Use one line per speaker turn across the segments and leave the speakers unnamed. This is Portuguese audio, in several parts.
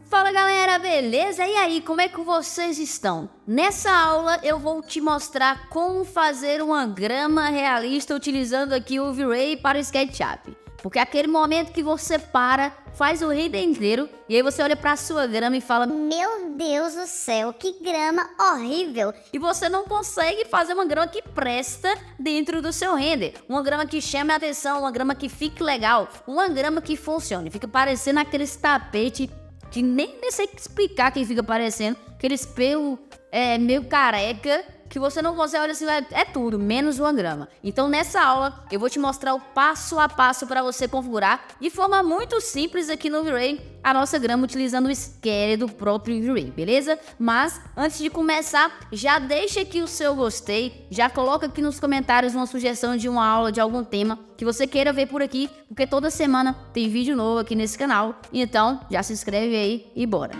Fala galera, beleza? E aí, como é que vocês estão? Nessa aula eu vou te mostrar como fazer uma grama realista utilizando aqui o V-Ray para o SketchUp. Porque é aquele momento que você para, faz o render inteiro e aí você olha para a sua grama e fala:
Meu Deus do céu, que grama horrível!
E você não consegue fazer uma grama que presta dentro do seu render. Uma grama que chame a atenção, uma grama que fique legal, uma grama que funcione. Fica parecendo aqueles tapetes que nem sei explicar quem fica parecendo, aqueles pelo meio careca, que você não consegue olhar assim, é tudo, menos uma grama. Então nessa aula eu vou te mostrar o passo a passo para você configurar de forma muito simples aqui no V-Ray a nossa grama utilizando o Scale do próprio V-Ray, beleza? Mas antes de começar, já deixa aqui o seu gostei, já coloca aqui nos comentários uma sugestão de uma aula de algum tema que você queira ver por aqui, porque toda semana tem vídeo novo aqui nesse canal. Então já se inscreve aí e bora!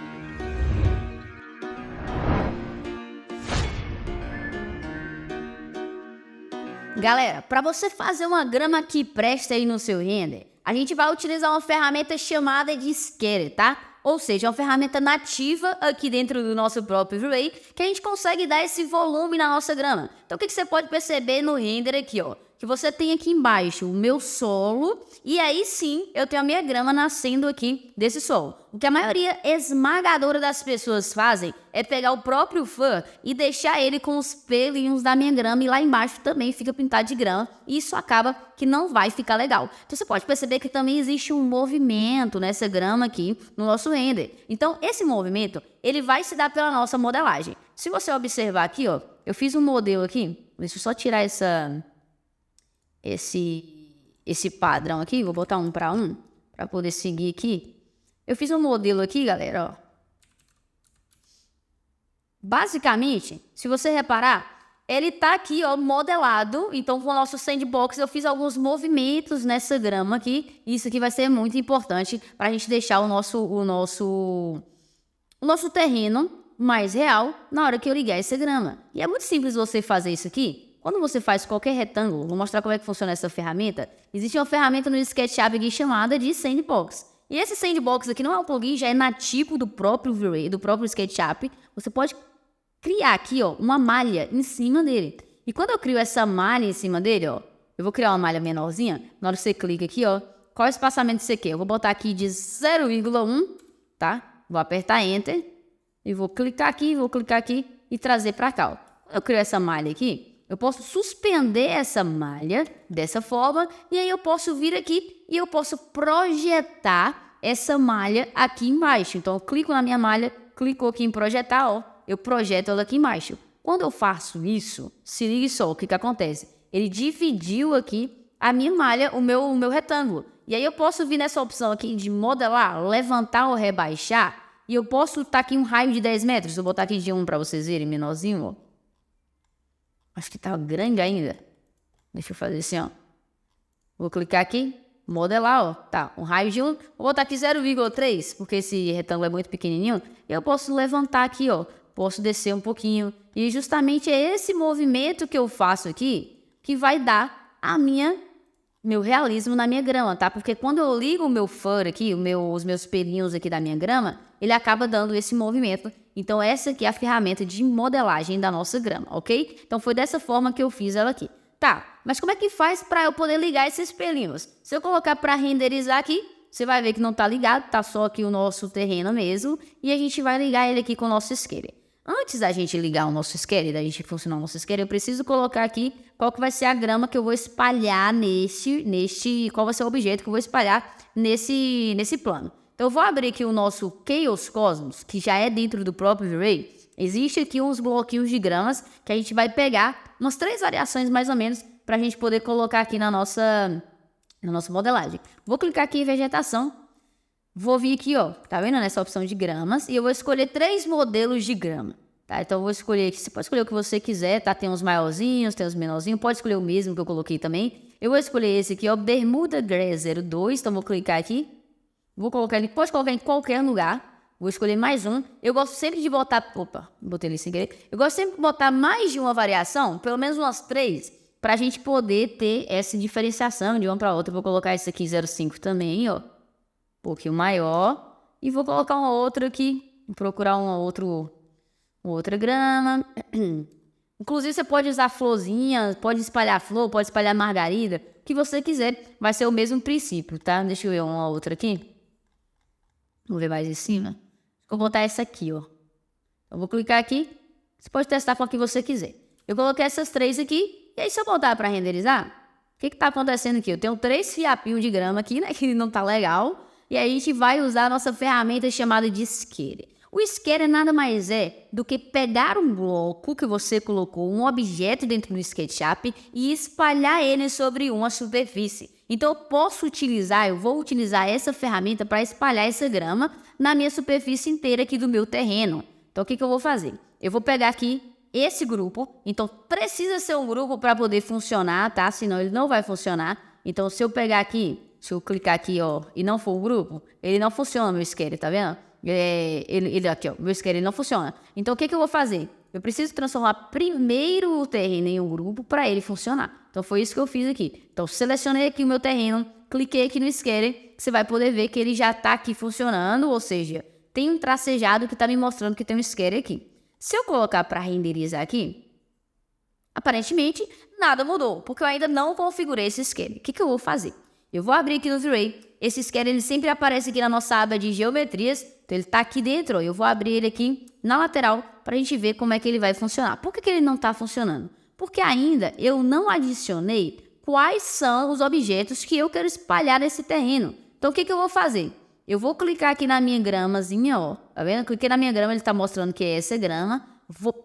Galera, para você fazer uma grama que presta aí no seu render, a gente vai utilizar uma ferramenta chamada de Scale, tá? Ou seja, uma ferramenta nativa aqui dentro do nosso próprio V-Ray, que a gente consegue dar esse volume na nossa grama. Então o que você pode perceber no render aqui, ó? Que você tem aqui embaixo o meu solo, e aí sim eu tenho a minha grama nascendo aqui desse solo. O que a maioria esmagadora das pessoas fazem é pegar o próprio fã e deixar ele com os pelinhos da minha grama, e lá embaixo também fica pintado de grama, e isso acaba que não vai ficar legal. Então você pode perceber que também existe um movimento nessa grama aqui no nosso render. Então esse movimento, ele vai se dar pela nossa modelagem. Se você observar aqui, ó, eu fiz um modelo aqui, deixa eu só tirar esse padrão aqui, vou botar 1 para 1 para poder seguir aqui. Eu fiz um modelo aqui, galera, ó. Basicamente, se você reparar, ele tá aqui, ó, modelado. Então, com o nosso sandbox, eu fiz alguns movimentos nessa grama aqui. Isso aqui vai ser muito importante para a gente deixar o nosso terreno mais real na hora que eu ligar essa grama. E é muito simples você fazer isso aqui. Quando você faz qualquer retângulo, vou mostrar como é que funciona essa ferramenta. Existe uma ferramenta no SketchUp aqui chamada de Sandbox. E esse Sandbox aqui não é um plugin, já é nativo do próprio V-Ray, do próprio SketchUp. Você pode criar aqui, ó, uma malha em cima dele. E quando eu crio essa malha em cima dele, ó, eu vou criar uma malha menorzinha. Na hora que você clica aqui, ó, qual é o espaçamento que você quer? Eu vou botar aqui de 0,1, tá? Vou apertar Enter e vou clicar aqui e trazer para cá, ó. Quando eu crio essa malha aqui, eu posso suspender essa malha dessa forma, e aí eu posso vir aqui e eu posso projetar essa malha aqui embaixo. Então eu clico na minha malha, clicou aqui em projetar, ó, eu projeto ela aqui embaixo. Quando eu faço isso, se ligue só o que acontece. Ele dividiu aqui a minha malha, o meu retângulo. E aí eu posso vir nessa opção aqui de modelar, levantar ou rebaixar, e eu posso estar aqui um raio de 10 metros. Vou botar aqui de 1 para vocês verem, menorzinho, ó. Acho que tá grande ainda. Deixa eu fazer assim, ó. Vou clicar aqui, modelar, ó. Tá, um raio de 1. Vou botar aqui 0,3, porque esse retângulo é muito pequenininho. E eu posso levantar aqui, ó. Posso descer um pouquinho. E justamente é esse movimento que eu faço aqui que vai dar meu realismo na minha grama, tá? Porque quando eu ligo o meu fur aqui, os meus pelinhos aqui da minha grama, ele acaba dando esse movimento. Então essa aqui é a ferramenta de modelagem da nossa grama, ok? Então foi dessa forma que eu fiz ela aqui. Tá, mas como é que faz para eu poder ligar esses pelinhos? Se eu colocar para renderizar aqui, você vai ver que não tá ligado, tá só aqui o nosso terreno mesmo. E a gente vai ligar ele aqui com o nosso Scale. Antes da gente ligar o nosso Scale, da gente funcionar o nosso Scale, eu preciso colocar aqui qual que vai ser a grama que eu vou espalhar qual vai ser o objeto que eu vou espalhar nesse plano. Então eu vou abrir aqui o nosso Chaos Cosmos, que já é dentro do próprio V-Ray. Existe aqui uns bloquinhos de gramas que a gente vai pegar, umas 3 variações mais ou menos, para a gente poder colocar aqui na nossa modelagem. Vou clicar aqui em vegetação. Vou vir aqui, ó, tá vendo nessa opção de gramas, e eu vou escolher 3 modelos de grama, tá? Então eu vou escolher aqui, você pode escolher o que você quiser, tá? Tem uns maiorzinhos, tem uns menorzinhos, pode escolher o mesmo que eu coloquei também. Eu vou escolher esse aqui, ó, Bermuda Grass 02, então vou clicar aqui. Vou colocar ele, pode colocar em qualquer lugar. Vou escolher mais um. Eu gosto sempre de botar, botei ele sem querer. Eu gosto sempre de botar mais de uma variação, pelo menos umas 3, para a gente poder ter essa diferenciação de uma para outra. Vou colocar esse aqui 0,5 também, ó. Um pouquinho maior. E vou colocar uma outra aqui, vou procurar uma outra grama. Inclusive, você pode usar florzinha, pode espalhar flor, pode espalhar margarida, o que você quiser. Vai ser o mesmo princípio, tá? Deixa eu ver uma outra aqui. Vou ver mais em cima. Vou botar essa aqui, ó. Eu vou clicar aqui. Você pode testar com a que você quiser. Eu coloquei essas 3 aqui. E aí, se eu botar para renderizar, o que tá acontecendo aqui? Eu tenho 3 fiapinhos de grama aqui, né? Que não tá legal. E aí, a gente vai usar a nossa ferramenta chamada de Scatter. O Scatter nada mais é do que pegar um bloco que você colocou, um objeto dentro do SketchUp e espalhar ele sobre uma superfície. Então, eu vou utilizar essa ferramenta para espalhar essa grama na minha superfície inteira aqui do meu terreno. Então, o que eu vou fazer? Eu vou pegar aqui esse grupo. Então, precisa ser um grupo para poder funcionar, tá? Senão ele não vai funcionar. Então, se eu pegar aqui, se eu clicar aqui, ó, e não for o grupo, ele não funciona, meu Scatter, tá vendo? Ele aqui, ó, meu Scatter ele não funciona. Então, o que eu vou fazer? Eu preciso transformar primeiro o terreno em um grupo para ele funcionar. Então, foi isso que eu fiz aqui. Então, selecionei aqui o meu terreno, cliquei aqui no Scatter, você vai poder ver que ele já está aqui funcionando, ou seja, tem um tracejado que está me mostrando que tem um Scatter aqui. Se eu colocar para renderizar aqui, aparentemente nada mudou, porque eu ainda não configurei esse Scatter. O que eu vou fazer? Eu vou abrir aqui no V-Ray. Esse Scatter ele sempre aparece aqui na nossa aba de geometrias. Então ele está aqui dentro. Ó. Eu vou abrir ele aqui na lateral para a gente ver como é que ele vai funcionar. Por que ele não está funcionando? Porque ainda eu não adicionei quais são os objetos que eu quero espalhar nesse terreno. Então o que eu vou fazer? Eu vou clicar aqui na minha gramazinha, ó. Tá vendo? Cliquei na minha grama, ele está mostrando que é essa grama.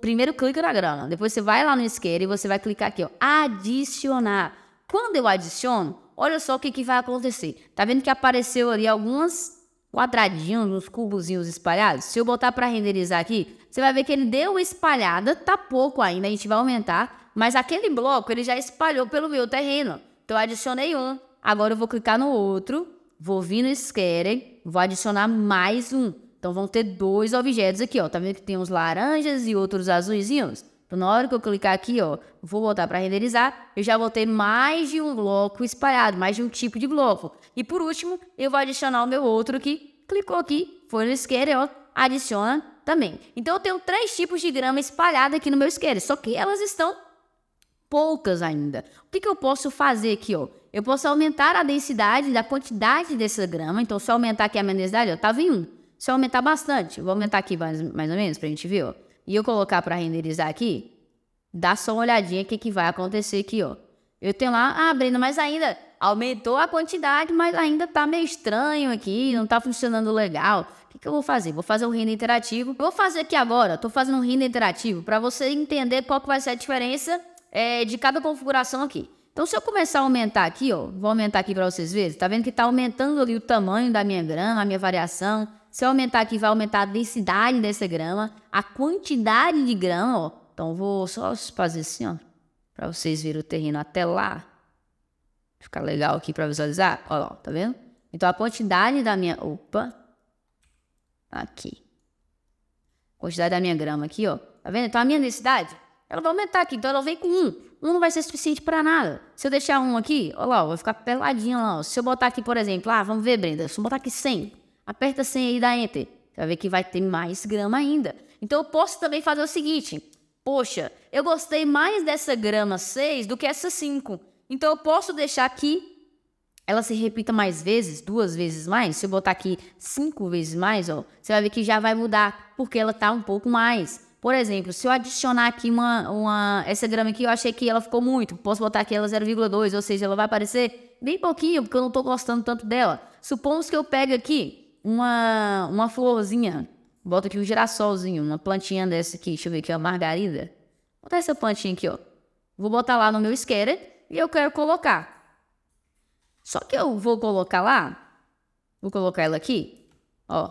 Primeiro clica na grama. Depois você vai lá no Scatter e você vai clicar aqui, ó. Adicionar. Quando eu adiciono, olha só o que vai acontecer. Tá vendo que apareceu ali alguns quadradinhos, uns cubozinhos espalhados? Se eu botar para renderizar aqui, você vai ver que ele deu uma espalhada, tá pouco ainda, a gente vai aumentar, mas aquele bloco ele já espalhou pelo meu terreno. Então eu adicionei um, agora eu vou clicar no outro, vou vir no Scatter, vou adicionar mais um. Então vão ter 2 objetos aqui, ó. Tá vendo que tem uns laranjas e outros azuizinhos? Então, na hora que eu clicar aqui, ó, vou botar para renderizar, eu já vou ter mais de um bloco espalhado, mais de um tipo de bloco. E por último, eu vou adicionar o meu outro aqui. Clicou aqui, foi no Scatter, ó, adiciona também. Então, eu tenho 3 tipos de grama espalhada aqui no meu Scatter, só que elas estão poucas ainda. O que eu posso fazer aqui, ó? Eu posso aumentar a densidade da quantidade dessa grama. Então, se eu aumentar aqui a minha densidade, ó, tava em 1. Se eu aumentar bastante, eu vou aumentar aqui mais ou menos pra gente ver, ó. E eu colocar para renderizar aqui, dá só uma olhadinha o que vai acontecer aqui, ó. Eu tenho lá, Brenda, mas ainda aumentou a quantidade, mas ainda tá meio estranho aqui, não tá funcionando legal. O que eu vou fazer? Vou fazer um render interativo. Eu vou fazer aqui agora, tô fazendo um render interativo para você entender qual que vai ser a diferença de cada configuração aqui. Então, se eu começar a aumentar aqui, ó, vou aumentar aqui para vocês verem, tá vendo que tá aumentando ali o tamanho da minha grama, a minha variação. Se eu aumentar aqui, vai aumentar a densidade dessa grama, a quantidade de grama, ó. Então, vou só fazer assim, ó, para vocês verem o terreno até lá. Fica legal aqui para visualizar. Olha lá, tá vendo? Então, a quantidade da minha... Opa! Aqui. Quantidade da minha grama aqui, ó. Tá vendo? Então, a minha densidade, ela vai aumentar aqui. Então, ela vem com 1. 1 não vai ser suficiente para nada. Se eu deixar 1 aqui, olha lá, ó, vai ficar peladinho lá, ó. Se eu botar aqui, por exemplo, vamos ver, Brenda. Se eu botar aqui 100... Aperta 100 aí e dá Enter. Você vai ver que vai ter mais grama ainda. Então, eu posso também fazer o seguinte. Poxa, eu gostei mais dessa grama 6 do que essa 5. Então, eu posso deixar aqui, ela se repita mais vezes, 2 vezes mais. Se eu botar aqui 5 vezes mais, ó, você vai ver que já vai mudar, porque ela tá um pouco mais. Por exemplo, se eu adicionar aqui essa grama aqui, eu achei que ela ficou muito. Posso botar aqui ela 0,2, ou seja, ela vai aparecer bem pouquinho, porque eu não tô gostando tanto dela. Supomos que eu pego aqui uma florzinha, bota aqui um girassolzinho, uma plantinha dessa aqui, deixa eu ver aqui, uma margarida. Vou botar essa plantinha aqui, ó. Vou botar lá no meu Scatter e eu quero colocar. Só que eu vou colocar lá, vou colocar ela aqui, ó.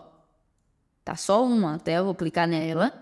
Tá só uma, até eu vou clicar nela,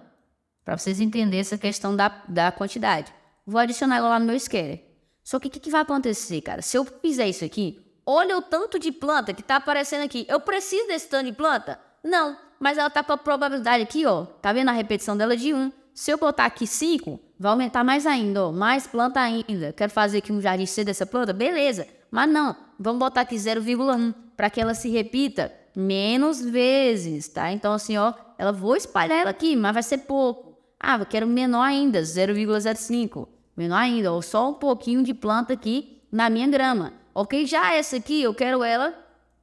para vocês entenderem essa questão da quantidade. Vou adicionar ela lá no meu Scatter. Só que o que vai acontecer, cara? Se eu fizer isso aqui, olha o tanto de planta que tá aparecendo aqui. Eu preciso desse tanto de planta? Não, mas ela tá com a probabilidade aqui, ó. Tá vendo a repetição dela de 1? Se eu botar aqui 5, vai aumentar mais ainda, ó. Mais planta ainda. Quero fazer aqui um jardim cheio dessa planta? Beleza. Mas não, vamos botar aqui 0,1 para que ela se repita menos vezes, tá? Então, assim, ó, vou espalhar ela aqui, mas vai ser pouco. Ah, eu quero menor ainda, 0,05. Menor ainda, ou só um pouquinho de planta aqui na minha grama. Ok? Já essa aqui, eu quero ela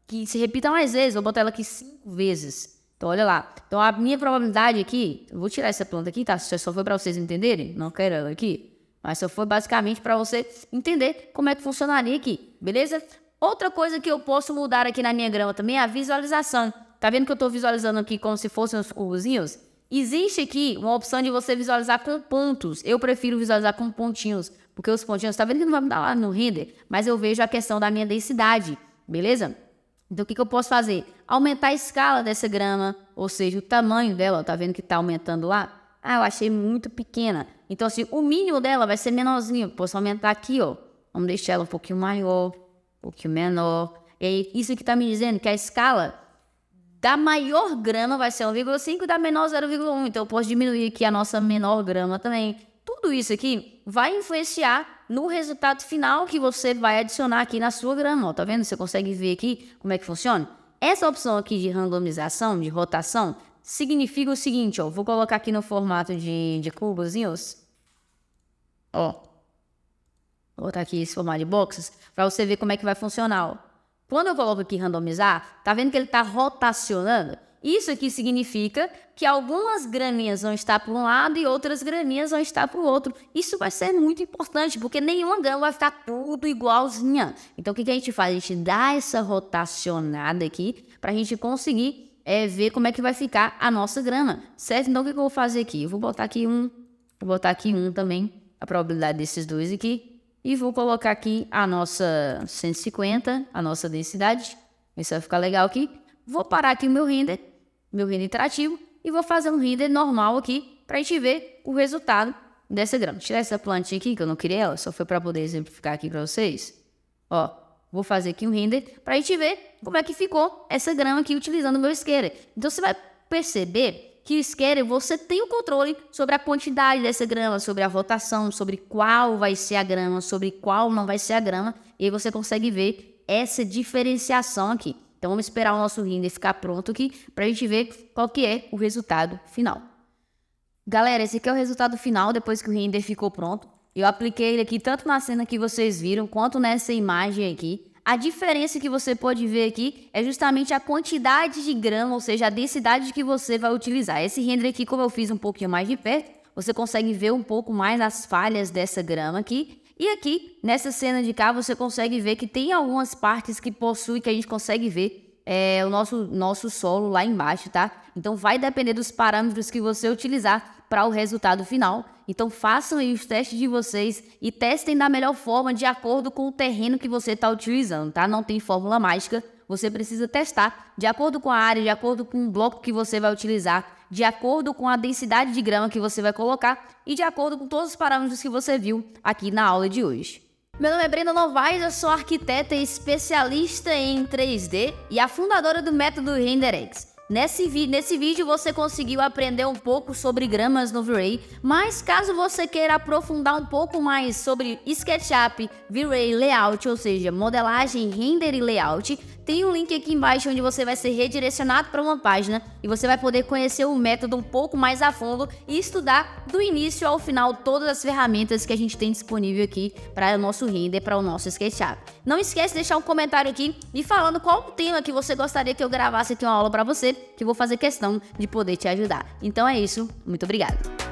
que se repita mais vezes. Vou botar ela aqui 5 vezes. Então, olha lá. Então, a minha probabilidade aqui... Eu vou tirar essa planta aqui, tá? Só foi para vocês entenderem. Não quero ela aqui. Mas só foi basicamente para você entender como é que funcionaria aqui. Beleza? Outra coisa que eu posso mudar aqui na minha grama também é a visualização. Tá vendo que eu tô visualizando aqui como se fossem os cubozinhos? Existe aqui uma opção de você visualizar com pontos. Eu prefiro visualizar com pontinhos, porque os pontinhos, tá vendo que não vai me dar lá no render? Mas eu vejo a questão da minha densidade, beleza? Então, o que eu posso fazer? Aumentar a escala dessa grama, ou seja, o tamanho dela, tá vendo que tá aumentando lá? Ah, eu achei muito pequena. Então, assim, o mínimo dela vai ser menorzinho. Posso aumentar aqui, ó. Vamos deixar ela um pouquinho maior, um pouquinho menor. E aí, isso aqui tá me dizendo que a escala da maior grama vai ser 1,5 e da menor 0,1. Então, eu posso diminuir aqui a nossa menor grama também. Tudo isso aqui vai influenciar no resultado final que você vai adicionar aqui na sua grama. Ó, tá vendo? Você consegue ver aqui como é que funciona? Essa opção aqui de randomização, de rotação, significa o seguinte, ó. Vou colocar aqui no formato de cubozinhos. Ó. Vou botar aqui esse formato de boxes para você ver como é que vai funcionar, ó. Quando eu coloco aqui randomizar, tá vendo que ele está rotacionando? Isso aqui significa que algumas graminhas vão estar para um lado e outras graminhas vão estar para o outro. Isso vai ser muito importante, porque nenhuma grama vai ficar tudo igualzinha. Então, o que a gente faz? A gente dá essa rotacionada aqui para a gente conseguir ver como é que vai ficar a nossa grama, certo? Então, o que eu vou fazer aqui? Eu vou botar aqui um também, a probabilidade desses dois aqui. E vou colocar aqui a nossa 150, a nossa densidade. Isso vai ficar legal aqui. Vou parar aqui o meu render interativo. E vou fazer um render normal aqui para a gente ver o resultado dessa grama. Tirar essa plantinha aqui, que eu não queria ela, só foi para poder exemplificar aqui para vocês. Ó, vou fazer aqui um render para a gente ver como é que ficou essa grama aqui utilizando o meu scatter. Então, você vai perceber que o scatter, você tem o controle sobre a quantidade dessa grama, sobre a rotação, sobre qual vai ser a grama, sobre qual não vai ser a grama, e aí você consegue ver essa diferenciação aqui. Então, vamos esperar o nosso render ficar pronto aqui, para a gente ver qual que é o resultado final. Galera, esse aqui é o resultado final, depois que o render ficou pronto. Eu apliquei ele aqui tanto na cena que vocês viram, quanto nessa imagem aqui. A diferença que você pode ver aqui é justamente a quantidade de grama, ou seja, a densidade que você vai utilizar. Esse render aqui, como eu fiz um pouquinho mais de perto, você consegue ver um pouco mais as falhas dessa grama aqui. E aqui, nessa cena de cá, você consegue ver que tem algumas partes que possuem, que a gente consegue ver o nosso solo lá embaixo, tá? Então, vai depender dos parâmetros que você utilizar para o resultado final. Então, façam aí os testes de vocês e testem da melhor forma de acordo com o terreno que você está utilizando, tá? Não tem fórmula mágica, você precisa testar de acordo com a área, de acordo com o bloco que você vai utilizar, de acordo com a densidade de grama que você vai colocar e de acordo com todos os parâmetros que você viu aqui na aula de hoje. Meu nome é Brenda Novaes, eu sou arquiteta e especialista em 3D e a fundadora do método RenderX. Nesse vídeo você conseguiu aprender um pouco sobre gramas no V-Ray, mas caso você queira aprofundar um pouco mais sobre SketchUp, V-Ray, Layout, ou seja, modelagem, render e layout, tem um link aqui embaixo onde você vai ser redirecionado para uma página e você vai poder conhecer o método um pouco mais a fundo e estudar do início ao final todas as ferramentas que a gente tem disponível aqui para o nosso render, para o nosso SketchUp. Não esquece de deixar um comentário aqui me falando qual o tema que você gostaria que eu gravasse aqui uma aula para você, que eu vou fazer questão de poder te ajudar. Então é isso, muito obrigada!